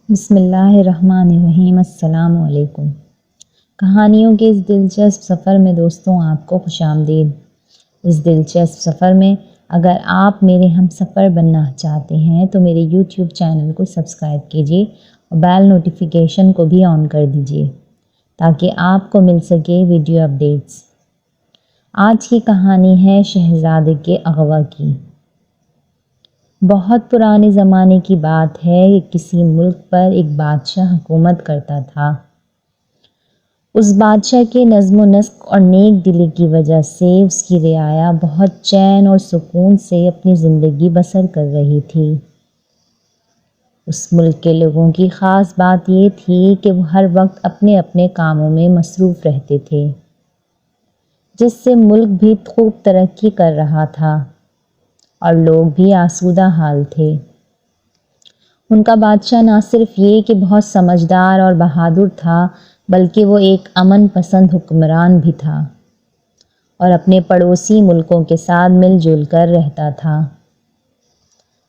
بسم اللہ الرحمن الرحیم۔ السلام علیکم۔ کہانیوں کے اس دلچسپ سفر میں دوستوں آپ کو خوش آمدید۔ اس دلچسپ سفر میں اگر آپ میرے ہم سفر بننا چاہتے ہیں تو میرے یوٹیوب چینل کو سبسکرائب کیجیے اور بیل نوٹیفیکیشن کو بھی آن کر دیجیے تاکہ آپ کو مل سکے ویڈیو اپڈیٹس۔ آج کی کہانی ہے شہزادے کے اغوا کی۔ بہت پرانے زمانے کی بات ہے کہ کسی ملک پر ایک بادشاہ حکومت کرتا تھا۔ اس بادشاہ کے نظم و نسق اور نیک دلی کی وجہ سے اس کی رعایا بہت چین اور سکون سے اپنی زندگی بسر کر رہی تھی۔ اس ملک کے لوگوں کی خاص بات یہ تھی کہ وہ ہر وقت اپنے اپنے کاموں میں مصروف رہتے تھے، جس سے ملک بھی خوب ترقی کر رہا تھا اور لوگ بھی آسودہ حال تھے۔ ان کا بادشاہ نہ صرف یہ کہ بہت سمجھدار اور بہادر تھا بلکہ وہ ایک امن پسند حکمران بھی تھا اور اپنے پڑوسی ملکوں کے ساتھ مل جل کر رہتا تھا۔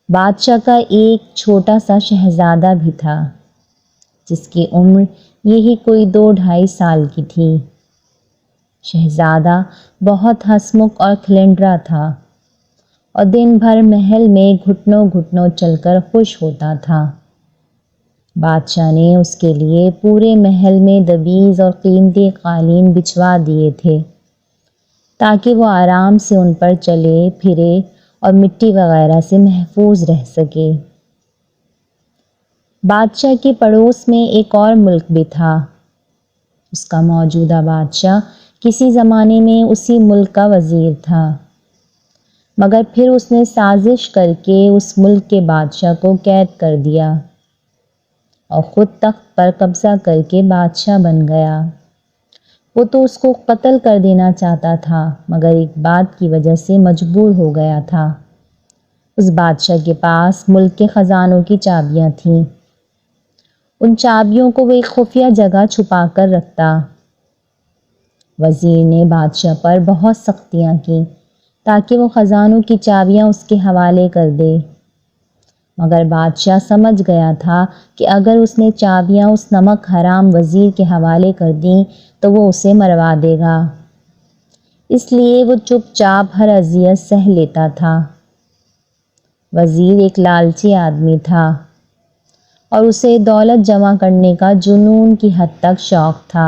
بادشاہ کا ایک چھوٹا سا شہزادہ بھی تھا جس کی عمر یہی کوئی 2-2.5 سال کی تھی۔ شہزادہ بہت ہنسمکھ اور کھلنڈرا تھا اور دن بھر محل میں گھٹنوں گھٹنوں چل کر خوش ہوتا تھا۔ بادشاہ نے اس کے لیے پورے محل میں دویز اور قیمتی قالین بچھوا دیے تھے تاکہ وہ آرام سے ان پر چلے پھرے اور مٹی وغیرہ سے محفوظ رہ سکے۔ بادشاہ کے پڑوس میں ایک اور ملک بھی تھا۔ اس کا موجودہ بادشاہ کسی زمانے میں اسی ملک کا وزیر تھا، مگر پھر اس نے سازش کر کے اس ملک کے بادشاہ کو قید کر دیا اور خود تخت پر قبضہ کر کے بادشاہ بن گیا۔ وہ تو اس کو قتل کر دینا چاہتا تھا مگر ایک بات کی وجہ سے مجبور ہو گیا تھا۔ اس بادشاہ کے پاس ملک کے خزانوں کی چابیاں تھیں۔ ان چابیوں کو وہ ایک خفیہ جگہ چھپا کر رکھتا۔ وزیر نے بادشاہ پر بہت سختیاں کیں تاکہ وہ خزانوں کی چابیاں اس کے حوالے کر دے، مگر بادشاہ سمجھ گیا تھا کہ اگر اس نے چابیاں اس نمک حرام وزیر کے حوالے کر دیں تو وہ اسے مروا دے گا، اس لیے وہ چپ چاپ ہر اذیت سہ لیتا تھا۔ وزیر ایک لالچی آدمی تھا اور اسے دولت جمع کرنے کا جنون کی حد تک شوق تھا۔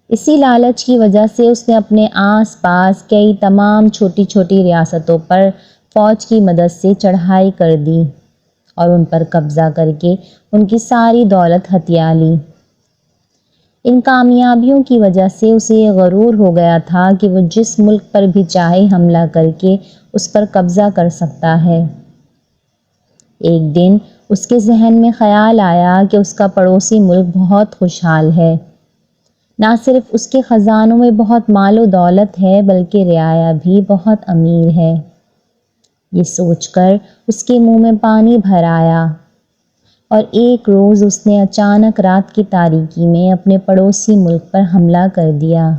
اسی لالچ کی وجہ سے اس نے اپنے آس پاس کئی تمام چھوٹی چھوٹی ریاستوں پر فوج کی مدد سے چڑھائی کر دی اور ان پر قبضہ کر کے ان کی ساری دولت ہتھیا لی۔ ان کامیابیوں کی وجہ سے اسے یہ غرور ہو گیا تھا کہ وہ جس ملک پر بھی چاہے حملہ کر کے اس پر قبضہ کر سکتا ہے۔ ایک دن اس کے ذہن میں خیال آیا کہ اس کا پڑوسی ملک بہت خوشحال ہے، نہ صرف اس کے خزانوں میں بہت مال و دولت ہے بلکہ رعایا بھی بہت امیر ہے۔ یہ سوچ کر اس کے منہ میں پانی بھر آیا اور ایک روز اس نے اچانک رات کی تاریکی میں اپنے پڑوسی ملک پر حملہ کر دیا۔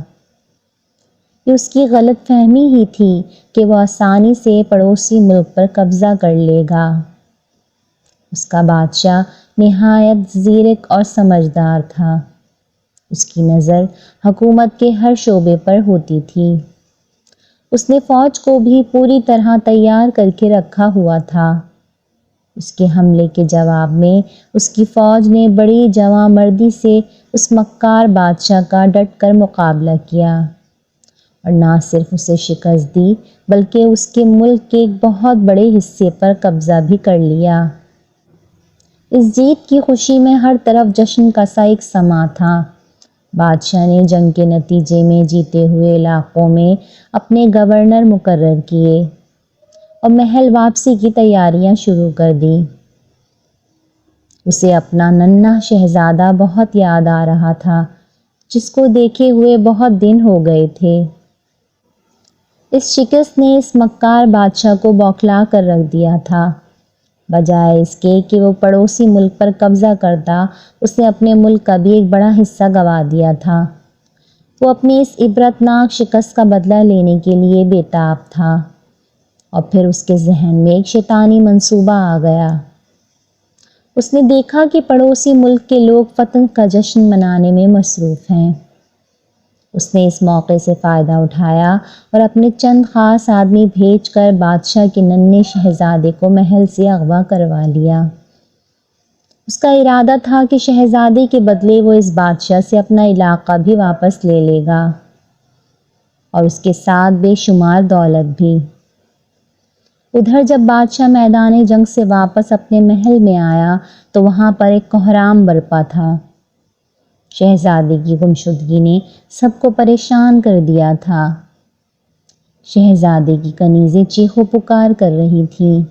یہ اس کی غلط فہمی ہی تھی کہ وہ آسانی سے پڑوسی ملک پر قبضہ کر لے گا۔ اس کا بادشاہ نہایت زیرک اور سمجھدار تھا۔ اس کی نظر حکومت کے ہر شعبے پر ہوتی تھی۔ اس نے فوج کو بھی پوری طرح تیار کر کے رکھا ہوا تھا۔ اس کے حملے کے جواب میں اس کی فوج نے بڑی جواں مردی سے اس مکار بادشاہ کا ڈٹ کر مقابلہ کیا اور نہ صرف اسے شکست دی بلکہ اس کے ملک کے ایک بہت بڑے حصے پر قبضہ بھی کر لیا۔ اس جیت کی خوشی میں ہر طرف جشن کا سا ایک سماں تھا۔ بادشاہ نے جنگ کے نتیجے میں جیتے ہوئے علاقوں میں اپنے گورنر مقرر کیے اور محل واپسی کی تیاریاں شروع کر دیں۔ اسے اپنا ننھا شہزادہ بہت یاد آ رہا تھا جس کو دیکھے ہوئے بہت دن ہو گئے تھے۔ اس شکست نے اس مکار بادشاہ کو بوکھلا کر رکھ دیا تھا۔ بجائے اس کے کہ وہ پڑوسی ملک پر قبضہ کرتا، اس نے اپنے ملک کا بھی ایک بڑا حصہ گنوا دیا تھا۔ وہ اپنی اس عبرتناک شکست کا بدلہ لینے کے لیے بے تاب تھا اور پھر اس کے ذہن میں ایک شیطانی منصوبہ آ گیا۔ اس نے دیکھا کہ پڑوسی ملک کے لوگ پتنگ کا جشن منانے میں مصروف ہیں۔ اس نے اس موقع سے فائدہ اٹھایا اور اپنے چند خاص آدمی بھیج کر بادشاہ کے ننھے شہزادے کو محل سے اغوا کروا لیا۔ اس کا ارادہ تھا کہ شہزادے کے بدلے وہ اس بادشاہ سے اپنا علاقہ بھی واپس لے لے گا اور اس کے ساتھ بے شمار دولت بھی۔ ادھر جب بادشاہ میدان جنگ سے واپس اپنے محل میں آیا تو وہاں پر ایک کوہرام برپا تھا۔ شہزادے کی گمشدگی نے سب کو پریشان کر دیا تھا۔ شہزادے کی کنیزیں چیخو پکار کر رہی تھیں۔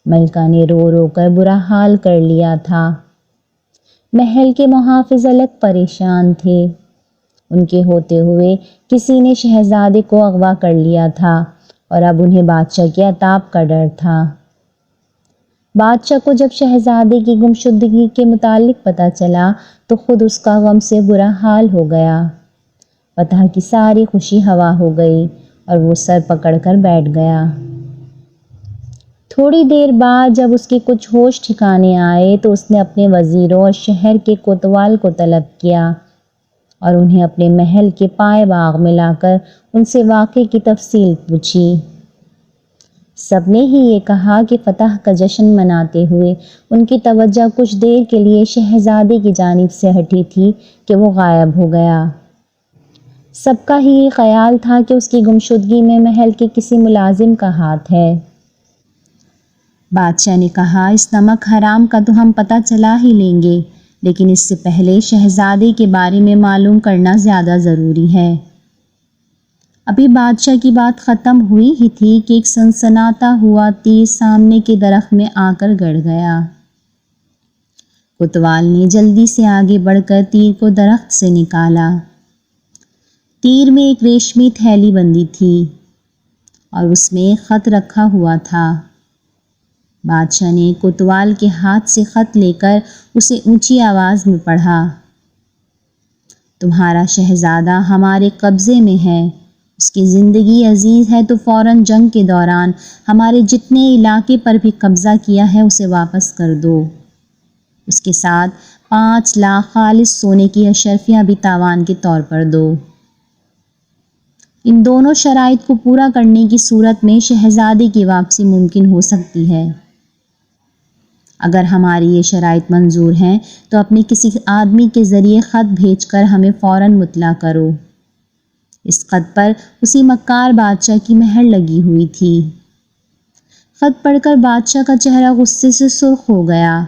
ملکہ نے رو رو کر برا حال کر لیا تھا۔ محل کے محافظ الگ پریشان تھے۔ ان کے ہوتے ہوئے کسی نے شہزادے کو اغوا کر لیا تھا اور اب انہیں بادشاہ کے عتاب کا ڈر تھا۔ بادشاہ کو جب شہزادے کی گمشدگی کے متعلق پتہ چلا تو خود اس کا غم سے برا حال ہو گیا۔ فتح کی ساری خوشی ہوا ہو گئی اور وہ سر پکڑ کر بیٹھ گیا۔ تھوڑی دیر بعد جب اس کے کچھ ہوش ٹھکانے آئے تو اس نے اپنے وزیروں اور شہر کے کوتوال کو طلب کیا اور انہیں اپنے محل کے پائے باغ میں لا کر ان سے واقعے کی تفصیل پوچھی۔ سب نے ہی یہ کہا کہ فتح کا جشن مناتے ہوئے ان کی توجہ کچھ دیر کے لیے شہزادے کی جانب سے ہٹی تھی کہ وہ غائب ہو گیا۔ سب کا ہی یہ خیال تھا کہ اس کی گمشدگی میں محل کے کسی ملازم کا ہاتھ ہے۔ بادشاہ نے کہا، اس نمک حرام کا تو ہم پتہ چلا ہی لیں گے، لیکن اس سے پہلے شہزادے کے بارے میں معلوم کرنا زیادہ ضروری ہے۔ ابھی بادشاہ کی بات ختم ہوئی ہی تھی کہ ایک سنسناتا ہوا تیر سامنے کے درخت میں آ کر گڑ گیا۔ کوتوال نے جلدی سے آگے بڑھ کر تیر کو درخت سے نکالا۔ تیر میں ایک ریشمی تھیلی بندی تھی اور اس میں ایک خط رکھا ہوا تھا۔ بادشاہ نے کوتوال کے ہاتھ سے خط لے کر اسے اونچی آواز میں پڑھا۔ تمہارا شہزادہ ہمارے قبضے میں ہے، اس کی زندگی عزیز ہے تو فوراً جنگ کے دوران ہمارے جتنے علاقے پر بھی قبضہ کیا ہے اسے واپس کر دو۔ اس کے ساتھ 5 لاکھ خالص سونے کی اشرفیاں بھی تاوان کے طور پر دو۔ ان دونوں شرائط کو پورا کرنے کی صورت میں شہزادے کی واپسی ممکن ہو سکتی ہے۔ اگر ہماری یہ شرائط منظور ہیں تو اپنے کسی آدمی کے ذریعے خط بھیج کر ہمیں فوراً مطلع کرو۔ اس خط پر اسی مکار بادشاہ کی مہر لگی ہوئی تھی۔ خط پڑھ کر بادشاہ کا چہرہ غصے سے سرخ ہو گیا۔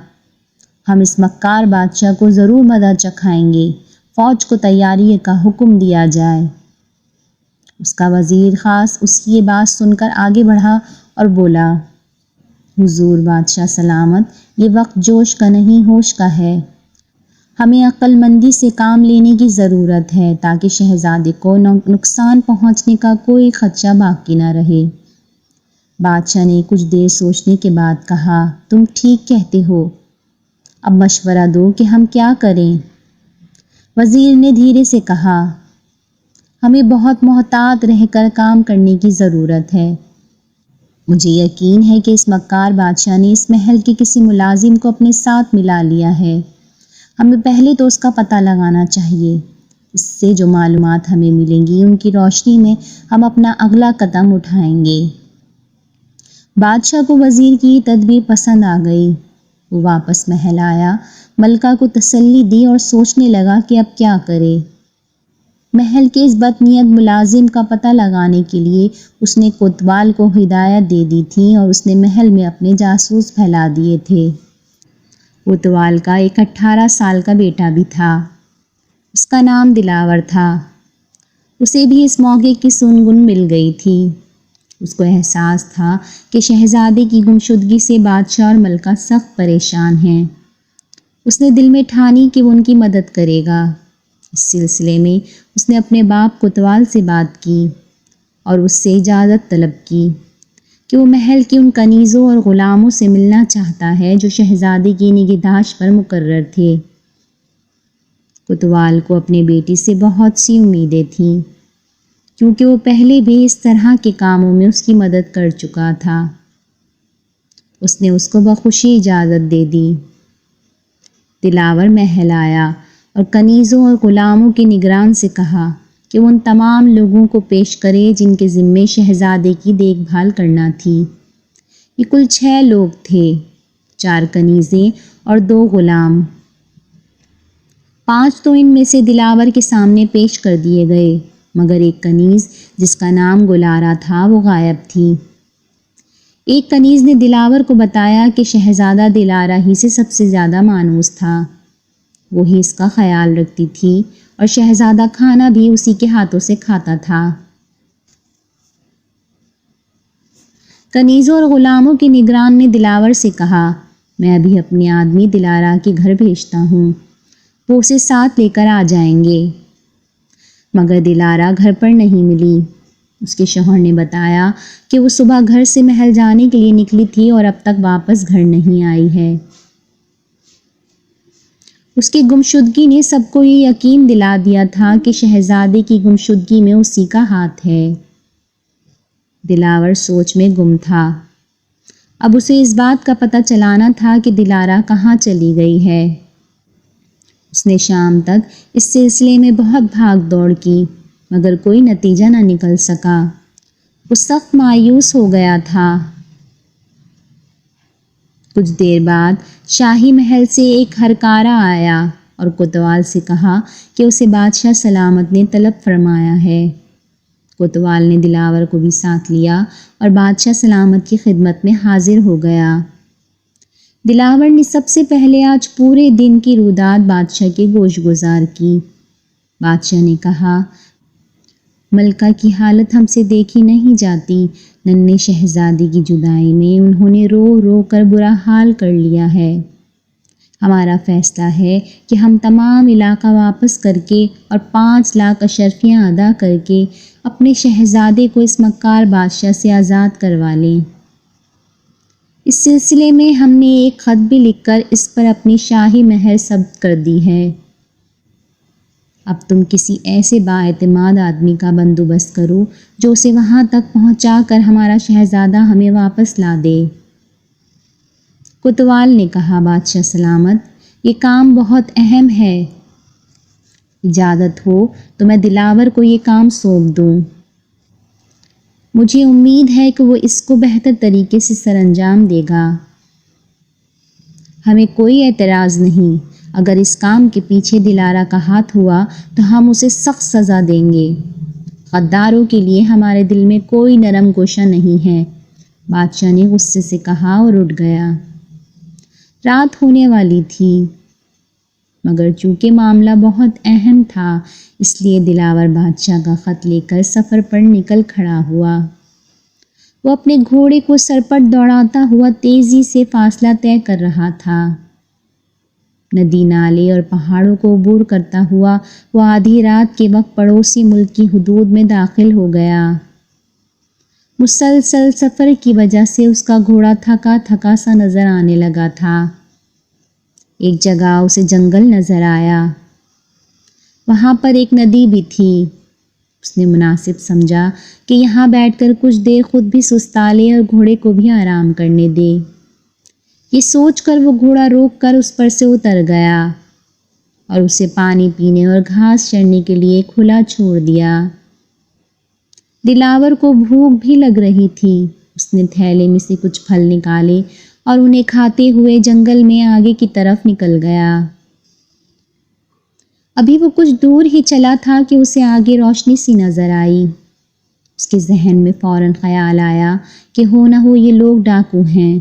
ہم اس مکار بادشاہ کو ضرور مدد چکھائیں گے، فوج کو تیاری کا حکم دیا جائے۔ اس کا وزیر خاص اس کی یہ بات سن کر آگے بڑھا اور بولا، حضور بادشاہ سلامت، یہ وقت جوش کا نہیں ہوش کا ہے۔ ہمیں عقل مندی سے کام لینے کی ضرورت ہے تاکہ شہزادے کو نقصان پہنچنے کا کوئی خدشہ باقی نہ رہے۔ بادشاہ نے کچھ دیر سوچنے کے بعد کہا، تم ٹھیک کہتے ہو، اب مشورہ دو کہ ہم کیا کریں۔ وزیر نے دھیرے سے کہا، ہمیں بہت محتاط رہ کر کام کرنے کی ضرورت ہے۔ مجھے یقین ہے کہ اس مکار بادشاہ نے اس محل کے کسی ملازم کو اپنے ساتھ ملا لیا ہے۔ ہمیں پہلے تو اس کا پتہ لگانا چاہیے۔ اس سے جو معلومات ہمیں ملیں گی ان کی روشنی میں ہم اپنا اگلا قدم اٹھائیں گے۔ بادشاہ کو وزیر کی تدبیر پسند آ گئی۔ وہ واپس محل آیا، ملکہ کو تسلی دی اور سوچنے لگا کہ اب کیا کرے۔ محل کے اس بدنیت ملازم کا پتہ لگانے کے لیے اس نے کوتوال کو ہدایت دے دی تھی اور اس نے محل میں اپنے جاسوس پھیلا دیے تھے۔ کوتوال کا ایک 18 سال کا بیٹا بھی تھا، اس کا نام دلاور تھا۔ اسے بھی اس موقع کی سنگن مل گئی تھی۔ اس کو احساس تھا کہ شہزادے کی گمشدگی سے بادشاہ اور ملکہ سخت پریشان ہیں۔ اس نے دل میں ٹھانی کہ وہ ان کی مدد کرے گا۔ اس سلسلے میں اس نے اپنے باپ کوتوال سے بات کی اور اس سے اجازت طلب کی کہ وہ محل کی ان کنیزوں اور غلاموں سے ملنا چاہتا ہے جو شہزادے کی نگہداشت پر مقرر تھے۔ کوتوال کو اپنے بیٹی سے بہت سی امیدیں تھیں کیونکہ وہ پہلے بھی اس طرح کے کاموں میں اس کی مدد کر چکا تھا۔ اس نے اس کو بخوشی اجازت دے دی۔ دلاور محل آیا اور کنیزوں اور غلاموں کے نگران سے کہا کہ وہ ان تمام لوگوں کو پیش کرے جن کے ذمے شہزادے کی دیکھ بھال کرنا تھی۔ یہ کل 6 لوگ تھے، 4 کنیزیں اور 2 غلام۔ 5 تو ان میں سے دلاور کے سامنے پیش کر دیے گئے، مگر ایک کنیز جس کا نام گلارا تھا وہ غائب تھی۔ ایک کنیز نے دلاور کو بتایا کہ شہزادہ دلارا ہی سے سب سے زیادہ مانوس تھا، وہی اس کا خیال رکھتی تھی اور شہزادہ کھانا بھی اسی کے ہاتھوں سے کھاتا تھا۔ کنیزوں اور غلاموں کے نگران نے دلاور سے کہا، میں ابھی اپنے آدمی دلارا کے گھر بھیجتا ہوں، وہ اسے ساتھ لے کر آ جائیں گے۔ مگر دلارا گھر پر نہیں ملی۔ اس کے شوہر نے بتایا کہ وہ صبح گھر سے محل جانے کے لیے نکلی تھی اور اب تک واپس گھر نہیں آئی ہے۔ اس کی گمشدگی نے سب کو یہ یقین دلا دیا تھا کہ شہزادے کی گمشدگی میں اسی کا ہاتھ ہے۔ دلاور سوچ میں گم تھا۔ اب اسے اس بات کا پتہ چلانا تھا کہ دلارا کہاں چلی گئی ہے۔ اس نے شام تک اس سلسلے میں بہت بھاگ دوڑ کی، مگر کوئی نتیجہ نہ نکل سکا۔ وہ سخت مایوس ہو گیا تھا۔ کچھ دیر بعد شاہی محل سے ایک ہرکارا آیا اور کوتوال سے کہا کہ اسے بادشاہ سلامت نے طلب فرمایا ہے۔ کوتوال نے دلاور کو بھی ساتھ لیا اور بادشاہ سلامت کی خدمت میں حاضر ہو گیا۔ دلاور نے سب سے پہلے آج پورے دن کی رودات بادشاہ کے گوش گزار کی۔ بادشاہ نے کہا، ملکہ کی حالت ہم سے دیکھی نہیں جاتی، ننھے شہزادی کی جدائی میں انہوں نے رو رو کر برا حال کر لیا ہے۔ ہمارا فیصلہ ہے کہ ہم تمام علاقہ واپس کر کے اور 5 لاکھ اشرفیاں ادا کر کے اپنے شہزادے کو اس مکار بادشاہ سے آزاد کروا لیں۔ اس سلسلے میں ہم نے ایک خط بھی لکھ کر اس پر اپنی شاہی مہر ثبت کر دی ہے۔ اب تم کسی ایسے بااعتماد آدمی کا بندوبست کرو جو اسے وہاں تک پہنچا کر ہمارا شہزادہ ہمیں واپس لا دے۔ کوتوال نے کہا، بادشاہ سلامت، یہ کام بہت اہم ہے، اجازت ہو تو میں دلاور کو یہ کام سونپ دوں۔ مجھے امید ہے کہ وہ اس کو بہتر طریقے سے سر انجام دے گا۔ ہمیں کوئی اعتراض نہیں، اگر اس کام کے پیچھے دلارا کا ہاتھ ہوا تو ہم اسے سخت سزا دیں گے۔ غداروں کے لیے ہمارے دل میں کوئی نرم گوشہ نہیں ہے، بادشاہ نے غصے سے کہا اور اٹھ گیا۔ رات ہونے والی تھی، مگر چونکہ معاملہ بہت اہم تھا اس لیے دلاور بادشاہ کا خط لے کر سفر پر نکل کھڑا ہوا۔ وہ اپنے گھوڑے کو سرپٹ دوڑاتا ہوا تیزی سے فاصلہ طے کر رہا تھا۔ ندی نالے اور پہاڑوں کو عبور کرتا ہوا وہ آدھی رات کے وقت پڑوسی ملک کی حدود میں داخل ہو گیا۔ مسلسل سفر کی وجہ سے اس کا گھوڑا تھکا تھکا سا نظر آنے لگا تھا۔ ایک جگہ اسے جنگل نظر آیا، وہاں پر ایک ندی بھی تھی۔ اس نے مناسب سمجھا کہ یہاں بیٹھ کر کچھ دیر خود بھی سستا لے اور گھوڑے کو بھی آرام کرنے دے۔ یہ سوچ کر وہ گھوڑا روک کر اس پر سے اتر گیا اور اسے پانی پینے اور گھاس چرنے کے لیے کھلا چھوڑ دیا۔ دلاور کو بھوک بھی لگ رہی تھی۔ اس نے تھیلے میں سے کچھ پھل نکالے اور انہیں کھاتے ہوئے جنگل میں آگے کی طرف نکل گیا۔ ابھی وہ کچھ دور ہی چلا تھا کہ اسے آگے روشنی سی نظر آئی۔ اس کے ذہن میں فوراً خیال آیا کہ ہو نہ ہو یہ لوگ ڈاکو ہیں۔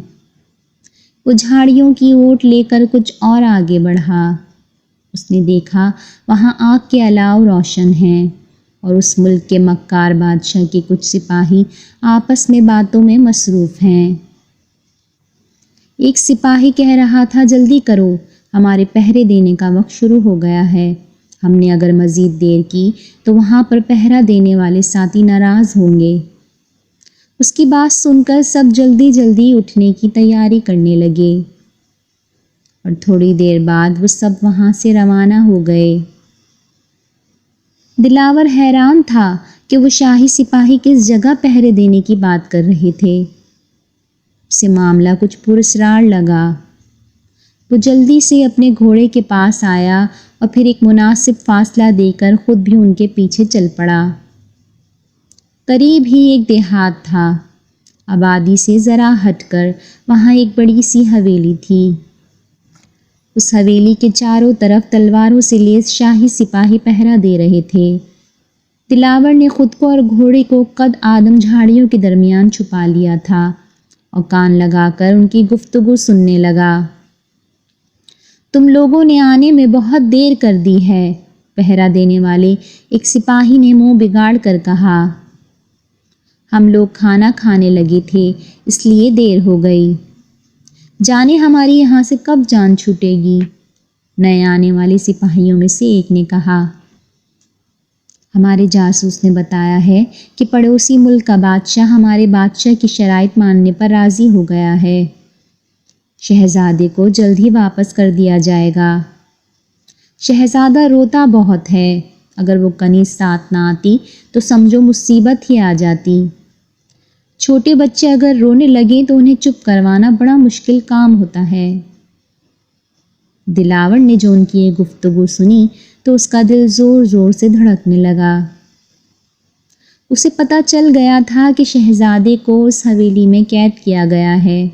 وہ جھاڑیوں کی اوٹ لے کر کچھ اور آگے بڑھا۔ اس نے دیکھا وہاں آگ کے الاؤ روشن ہیں اور اس ملک کے مکار بادشاہ کے کچھ سپاہی آپس میں باتوں میں مصروف ہیں۔ ایک سپاہی کہہ رہا تھا، جلدی کرو، ہمارے پہرے دینے کا وقت شروع ہو گیا ہے۔ ہم نے اگر مزید دیر کی تو وہاں پر پہرا دینے والے ساتھی ناراض ہوں گے۔ اس کی بات سن کر سب جلدی جلدی اٹھنے کی تیاری کرنے لگے اور تھوڑی دیر بعد وہ سب وہاں سے روانہ ہو گئے۔ دلاور حیران تھا کہ وہ شاہی سپاہی کس جگہ پہرے دینے کی بات کر رہے تھے۔ اسے معاملہ کچھ پراسرار لگا۔ وہ جلدی سے اپنے گھوڑے کے پاس آیا اور پھر ایک مناسب فاصلہ دے کر خود بھی ان کے پیچھے چل پڑا۔ قریب ہی ایک دیہات تھا۔ آبادی سے ذرا ہٹ کر وہاں ایک بڑی سی حویلی تھی۔ اس حویلی کے چاروں طرف تلواروں سے لیس شاہی سپاہی پہرا دے رہے تھے۔ دلاور نے خود کو اور گھوڑے کو قد آدم جھاڑیوں کے درمیان چھپا لیا تھا اور کان لگا کر ان کی گفتگو سننے لگا۔ تم لوگوں نے آنے میں بہت دیر کر دی ہے، پہرا دینے والے ایک سپاہی نے منہ بگاڑ کر کہا۔ ہم لوگ کھانا کھانے لگے تھے اس لیے دیر ہو گئی۔ جانے ہماری یہاں سے کب جان چھوٹے گی، نئے آنے والے سپاہیوں میں سے ایک نے کہا۔ ہمارے جاسوس نے بتایا ہے کہ پڑوسی ملک کا بادشاہ ہمارے بادشاہ کی شرائط ماننے پر راضی ہو گیا ہے۔ شہزادے کو جلد ہی واپس کر دیا جائے گا۔ شہزادہ روتا بہت ہے، اگر وہ کنیز ساتھ نہ آتی تو سمجھو مصیبت ہی آ جاتی۔ چھوٹے بچے اگر رونے لگیں تو انہیں چپ کروانا بڑا مشکل کام ہوتا ہے۔ دلاور نے جو ان کی یہ گفتگو سنی تو اس کا دل زور زور سے دھڑکنے لگا۔ اسے پتہ چل گیا تھا کہ شہزادے کو اس حویلی میں قید کیا گیا ہے۔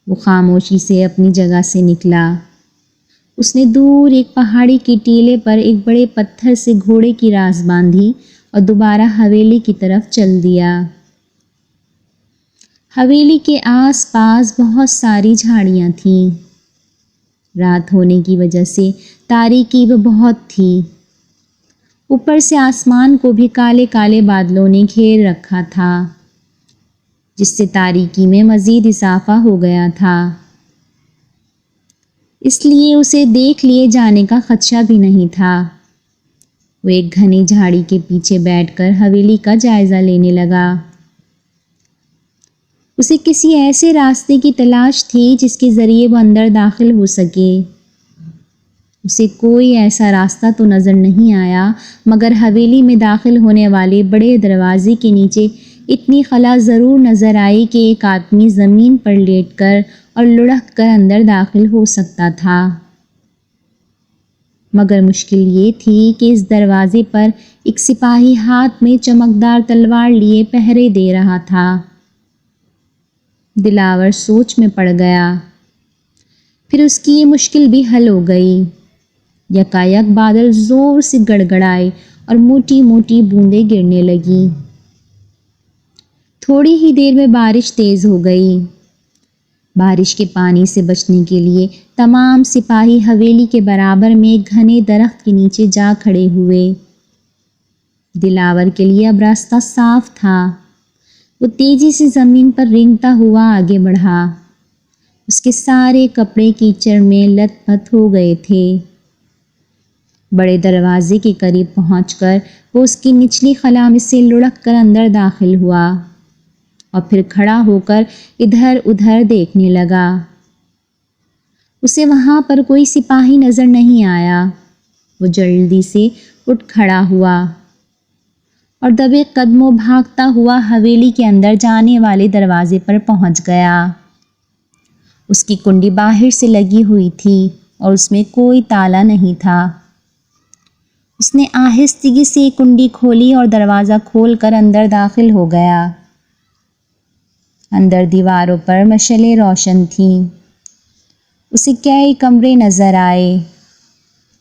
وہ خاموشی سے اپنی جگہ سے نکلا۔ اس نے دور ایک پہاڑی کی ٹیلے پر ایک بڑے پتھر سے گھوڑے کی راس باندھی اور دوبارہ حویلی کی طرف چل دیا۔ حویلی کے آس پاس بہت ساری جھاڑیاں تھیں۔ رات ہونے کی وجہ سے تاریکی بھی بہت تھی۔ اوپر سے آسمان کو بھی کالے کالے بادلوں نے گھیر رکھا تھا، جس سے تاریکی میں مزید اضافہ ہو گیا تھا۔ اس لیے اسے دیکھ لیے جانے کا خدشہ بھی نہیں تھا۔ وہ ایک گھنی جھاڑی کے پیچھے بیٹھ کر حویلی کا جائزہ لینے لگا۔ اسے کسی ایسے راستے کی تلاش تھی جس کے ذریعے وہ اندر داخل ہو سکے۔ اسے کوئی ایسا راستہ تو نظر نہیں آیا، مگر حویلی میں داخل ہونے والے بڑے دروازے کے نیچے اتنی خلا ضرور نظر آئی کہ ایک آدمی زمین پر لیٹ کر اور لڑھک کر اندر داخل ہو سکتا تھا۔ مگر مشکل یہ تھی کہ اس دروازے پر ایک سپاہی ہاتھ میں چمکدار تلوار لیے پہرے دے رہا تھا۔ دلاور سوچ میں پڑ گیا۔ پھر اس کی یہ مشکل بھی حل ہو گئی۔ یکایک بادل زور سے گڑگڑائے اور موٹی موٹی بوندیں گرنے لگیں۔ تھوڑی ہی دیر میں بارش تیز ہو گئی۔ بارش کے پانی سے بچنے کے لیے تمام سپاہی حویلی کے برابر میں ایک گھنے درخت کے نیچے جا کھڑے ہوئے۔ دلاور کے لیے اب راستہ صاف تھا۔ وہ تیزی سے زمین پر رینگتا ہوا آگے بڑھا۔ اس کے سارے کپڑے کیچڑ میں لت پت ہو گئے تھے۔ بڑے دروازے کے قریب پہنچ کر وہ اس کی نچلی خلا میں سے لڑک کر اندر داخل ہوا اور پھر کھڑا ہو کر ادھر ادھر دیکھنے لگا۔ اسے وہاں پر کوئی سپاہی نظر نہیں آیا۔ وہ جلدی سے اٹھ کھڑا ہوا اور دبے قدموں بھاگتا ہوا حویلی کے اندر جانے والے دروازے پر پہنچ گیا۔ اس کی کنڈی باہر سے لگی ہوئی تھی اور اس میں کوئی تالا نہیں تھا۔ اس نے آہستگی سے کنڈی کھولی اور دروازہ کھول کر اندر داخل ہو گیا۔ اندر دیواروں پر مشعلیں روشن تھیں۔ اسے کئی کمرے نظر آئے۔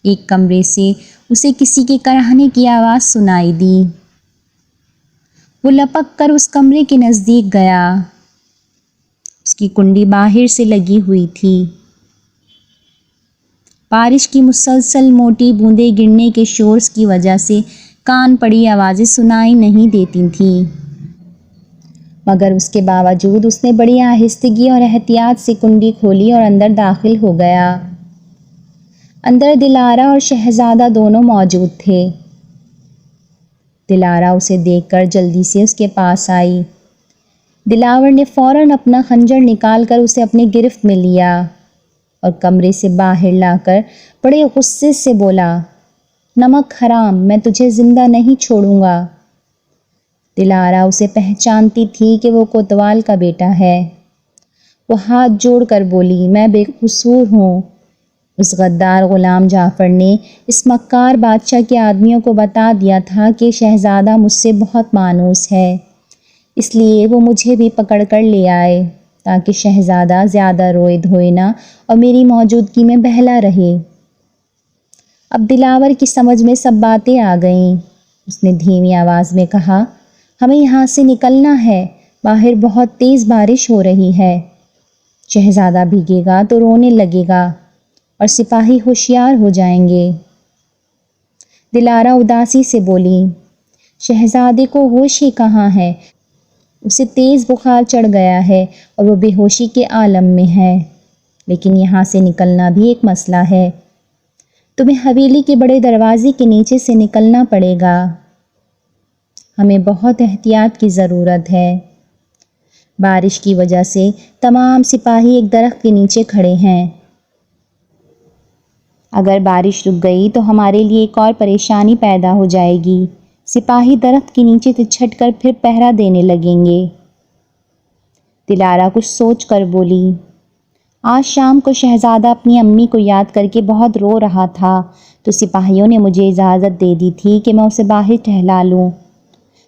ایک کمرے سے اسے کسی کے کراہنے کی آواز سنائی دی۔ وہ لپک کر اس کمرے کے نزدیک گیا۔ اس کی کنڈی باہر سے لگی ہوئی تھی۔ بارش کی مسلسل موٹی بوندیں گرنے کے شور کی وجہ سے کان پڑی آوازیں سنائی نہیں دیتی تھیں، مگر اس کے باوجود اس نے بڑی آہستگی اور احتیاط سے کنڈی کھولی اور اندر داخل ہو گیا۔ اندر دلارا اور شہزادہ دونوں موجود تھے۔ دلارا اسے دیکھ کر جلدی سے اس کے پاس آئی۔ دلاور نے فوراً اپنا خنجر نکال کر اسے اپنے گرفت میں لیا اور کمرے سے باہر لا کر بڑے غصے سے بولا، نمک حرام، میں تجھے زندہ نہیں چھوڑوں گا۔ دلارا اسے پہچانتی تھی کہ وہ کوتوال کا بیٹا ہے۔ وہ ہاتھ جوڑ کر بولی، میں بے قصور ہوں۔ اس غدار غلام جعفر نے اس مکار بادشاہ کے آدمیوں کو بتا دیا تھا کہ شہزادہ مجھ سے بہت مانوس ہے، اس لیے وہ مجھے بھی پکڑ کر لے آئے تاکہ شہزادہ زیادہ روئے دھوئے نہ اور میری موجودگی میں بہلا رہے۔ اب دلاور کی سمجھ میں سب باتیں آ گئیں۔ اس نے دھیمی آواز میں کہا، ہمیں یہاں سے نکلنا ہے، باہر بہت تیز بارش ہو رہی ہے، شہزادہ بھیگے گا تو رونے لگے گا اور سپاہی ہوشیار ہو جائیں گے۔ دلارا اداسی سے بولی، شہزادے کو ہوش ہی کہاں ہے، اسے تیز بخار چڑھ گیا ہے اور وہ بے ہوشی کے عالم میں ہے، لیکن یہاں سے نکلنا بھی ایک مسئلہ ہے، تمہیں حویلی کے بڑے دروازے کے نیچے سے نکلنا پڑے گا، ہمیں بہت احتیاط کی ضرورت ہے۔ بارش کی وجہ سے تمام سپاہی ایک درخت کے نیچے کھڑے ہیں، اگر بارش رک گئی تو ہمارے لیے ایک اور پریشانی پیدا ہو جائے گی، سپاہی درخت کے نیچے سے چھٹ کر پھر پہرا دینے لگیں گے۔ دلارا کچھ سوچ کر بولی، آج شام کو شہزادہ اپنی امی کو یاد کر کے بہت رو رہا تھا تو سپاہیوں نے مجھے اجازت دے دی تھی کہ میں اسے باہر ٹہلا لوں۔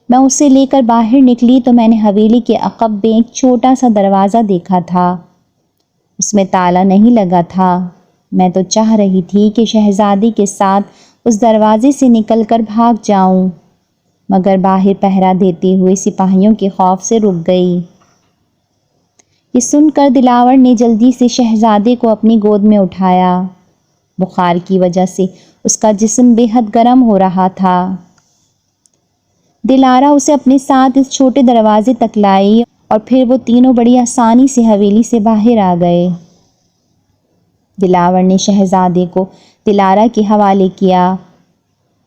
میں اسے لے کر باہر نکلی تو میں نے حویلی کے عقب میں ایک چھوٹا سا دروازہ دیکھا تھا، اس میں تالا نہیں لگا تھا، میں تو چاہ رہی تھی کہ شہزادی کے ساتھ اس دروازے سے نکل کر بھاگ جاؤں، مگر باہر پہرا دیتے ہوئے سپاہیوں کے خوف سے رک گئی۔ یہ سن کر دلاور نے جلدی سے شہزادے کو اپنی گود میں اٹھایا، بخار کی وجہ سے اس کا جسم بے حد گرم ہو رہا تھا۔ دلارا اسے اپنے ساتھ اس چھوٹے دروازے تک لائی اور پھر وہ تینوں بڑی آسانی سے حویلی سے باہر آ گئے۔ دلاور نے شہزادے کو دلارا کے حوالے کیا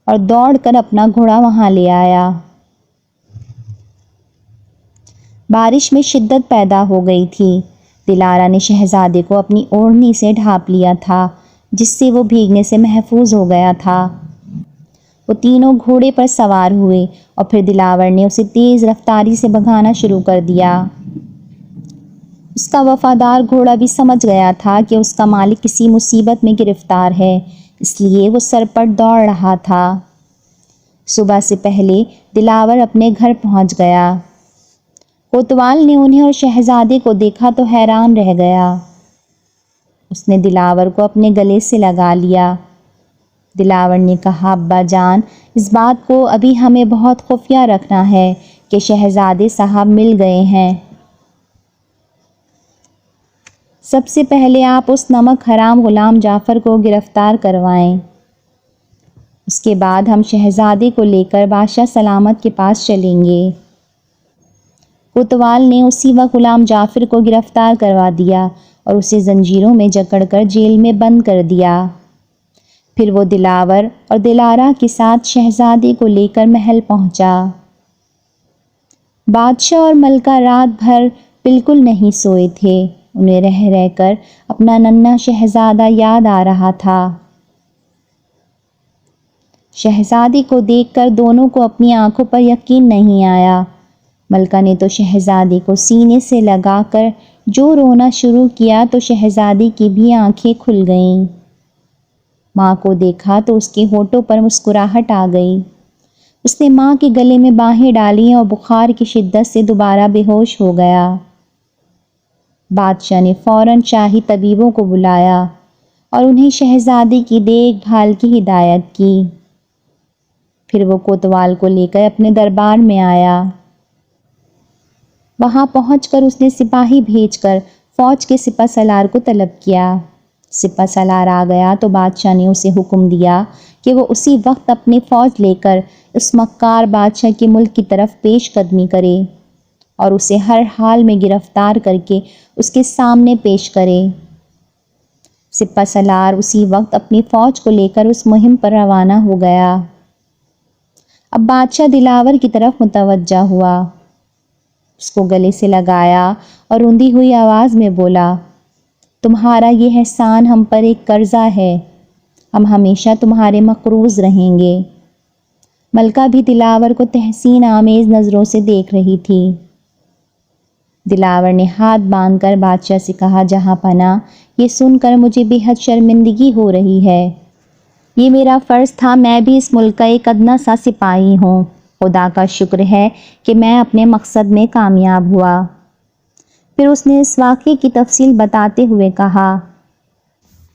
اور دوڑ کر اپنا گھوڑا وہاں لے آیا۔ بارش میں شدت پیدا ہو گئی تھی، دلارا نے شہزادے کو اپنی اوڑھنی سے ڈھانپ لیا تھا جس سے وہ بھیگنے سے محفوظ ہو گیا تھا۔ وہ تینوں گھوڑے پر سوار ہوئے اور پھر دلاور نے اسے تیز رفتاری سے بھگانا شروع کر دیا۔ اس کا وفادار گھوڑا بھی سمجھ گیا تھا کہ اس کا مالک کسی مصیبت میں گرفتار ہے، اس لیے وہ سرپٹ دوڑ رہا تھا۔ صبح سے پہلے دلاور اپنے گھر پہنچ گیا۔ کوتوال نے انہیں اور شہزادے کو دیکھا تو حیران رہ گیا۔ اس نے دلاور کو اپنے گلے سے لگا لیا۔ دلاور نے کہا، ابا جان، اس بات کو ابھی ہمیں بہت خفیہ رکھنا ہے کہ شہزادے صاحب مل گئے ہیں۔ سب سے پہلے آپ اس نمک حرام غلام جعفر کو گرفتار کروائیں، اس کے بعد ہم شہزادے کو لے کر بادشاہ سلامت کے پاس چلیں گے۔ کوتوال نے اسی وقت غلام جعفر کو گرفتار کروا دیا اور اسے زنجیروں میں جکڑ کر جیل میں بند کر دیا۔ پھر وہ دلاور اور دلارا کے ساتھ شہزادے کو لے کر محل پہنچا۔ بادشاہ اور ملکہ رات بھر بالکل نہیں سوئے تھے، انہیں رہ رہ کر اپنا ننھا شہزادہ یاد آ رہا تھا۔ شہزادے کو دیکھ کر دونوں کو اپنی آنکھوں پر یقین نہیں آیا۔ ملکہ نے تو شہزادے کو سینے سے لگا کر جو رونا شروع کیا تو شہزادی کی بھی آنکھیں کھل گئیں۔ ماں کو دیکھا تو اس کے ہونٹوں پر مسکراہٹ آ گئی۔ اس نے ماں کے گلے میں باہیں ڈالیں اور بخار کی شدت سے دوبارہ بے ہوش ہو گیا۔ بادشاہ نے فوراً شاہی طبیبوں کو بلایا اور انہیں شہزادی کی دیکھ بھال کی ہدایت کی۔ پھر وہ کوتوال کو لے کر اپنے دربار میں آیا۔ وہاں پہنچ کر اس نے سپاہی بھیج کر فوج کے سپہ سالار کو طلب کیا۔ سپہ سالار آ گیا تو بادشاہ نے اسے حکم دیا کہ وہ اسی وقت اپنی فوج لے کر اس مکار بادشاہ کے ملک کی طرف پیش قدمی کرے اور اسے ہر حال میں گرفتار کر کے اس کے سامنے پیش کرے۔ سپہ سالار اسی وقت اپنی فوج کو لے کر اس مہم پر روانہ ہو گیا۔ اب بادشاہ دلاور کی طرف متوجہ ہوا، اس کو گلے سے لگایا اور روندی ہوئی آواز میں بولا، تمہارا یہ احسان ہم پر ایک قرضہ ہے، ہم ہمیشہ تمہارے مقروض رہیں گے۔ ملکہ بھی دلاور کو تحسین آمیز نظروں سے دیکھ رہی تھی۔ دلاور نے ہاتھ باندھ کر بادشاہ سے کہا، جہاں پناہ، یہ سن کر مجھے بے حد شرمندگی ہو رہی ہے۔ یہ میرا فرض تھا، میں بھی اس ملک کا ایک ادنا سا سپاہی ہوں۔ خدا کا شکر ہے کہ میں اپنے مقصد میں کامیاب ہوا۔ پھر اس نے اس واقعے کی تفصیل بتاتے ہوئے کہا،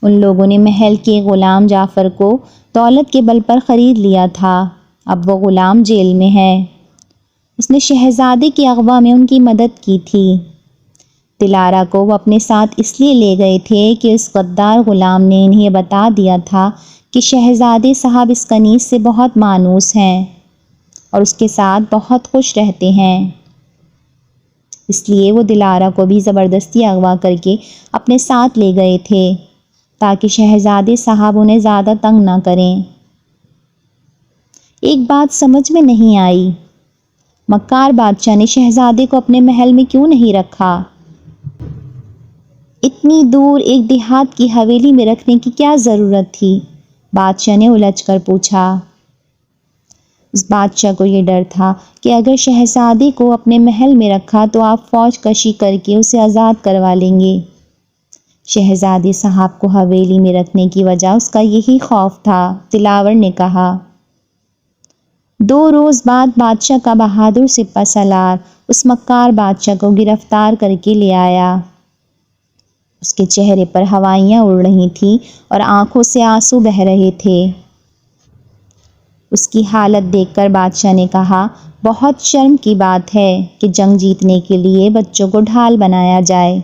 ان لوگوں نے محل کے غلام جعفر کو دولت کے بل پر خرید لیا تھا، اب وہ غلام جیل میں ہے۔ اس نے شہزادے کی اغوا میں ان کی مدد کی تھی۔ دلارا کو وہ اپنے ساتھ اس لیے لے گئے تھے کہ اس غدار غلام نے انہیں بتا دیا تھا کہ شہزادے صاحب اس کنیز سے بہت مانوس ہیں اور اس کے ساتھ بہت خوش رہتے ہیں۔ اس لیے وہ دلارا کو بھی زبردستی اغوا کر کے اپنے ساتھ لے گئے تھے تاکہ شہزادے صاحب انہیں زیادہ تنگ نہ کریں۔ ایک بات سمجھ میں نہیں آئی، مکار بادشاہ نے شہزادے کو اپنے محل میں کیوں نہیں رکھا؟ اتنی دور ایک دیہات کی حویلی میں رکھنے کی کیا ضرورت تھی؟ بادشاہ نے الجھ کر پوچھا۔ اس بادشاہ کو یہ ڈر تھا کہ اگر شہزادے کو اپنے محل میں رکھا تو آپ فوج کشی کر کے اسے آزاد کروا لیں گے۔ شہزادے صاحب کو حویلی میں رکھنے کی وجہ اس کا یہی خوف تھا، دلاور نے کہا۔ 2 روز بعد بادشاہ کا بہادر سپہ سالار اس مکار بادشاہ کو گرفتار کر کے لے آیا۔ اس کے چہرے پر ہوائیاں اڑ رہی تھیں اور آنکھوں سے آنسو بہہ رہے تھے۔ اس کی حالت دیکھ کر بادشاہ نے کہا، بہت شرم کی بات ہے کہ جنگ جیتنے کے لیے بچوں کو ڈھال بنایا جائے۔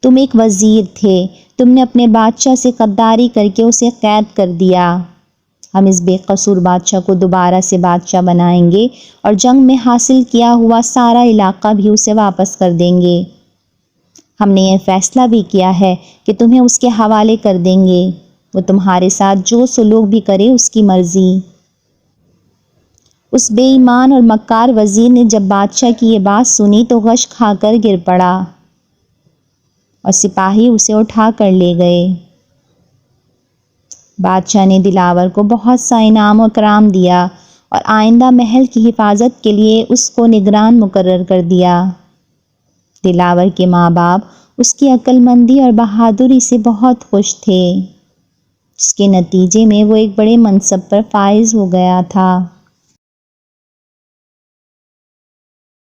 تم ایک وزیر تھے، تم نے اپنے بادشاہ سے غداری کر کے اسے قید کر دیا۔ ہم اس بے قصور بادشاہ کو دوبارہ سے بادشاہ بنائیں گے اور جنگ میں حاصل کیا ہوا سارا علاقہ بھی اسے واپس کر دیں گے۔ ہم نے یہ فیصلہ بھی کیا ہے کہ تمہیں اس کے حوالے کر دیں گے، وہ تمہارے ساتھ جو سلوک بھی کرے اس کی مرضی۔ اس بے ایمان اور مکار وزیر نے جب بادشاہ کی یہ بات سنی تو غش کھا کر گر پڑا اور سپاہی اسے اٹھا کر لے گئے۔ بادشاہ نے دلاور کو بہت سا انعام و اکرام دیا اور آئندہ محل کی حفاظت کے لیے اس کو نگران مقرر کر دیا۔ دلاور کے ماں باپ اس کی عقل مندی اور بہادری سے بہت خوش تھے، جس کے نتیجے میں وہ ایک بڑے منصب پر فائز ہو گیا تھا۔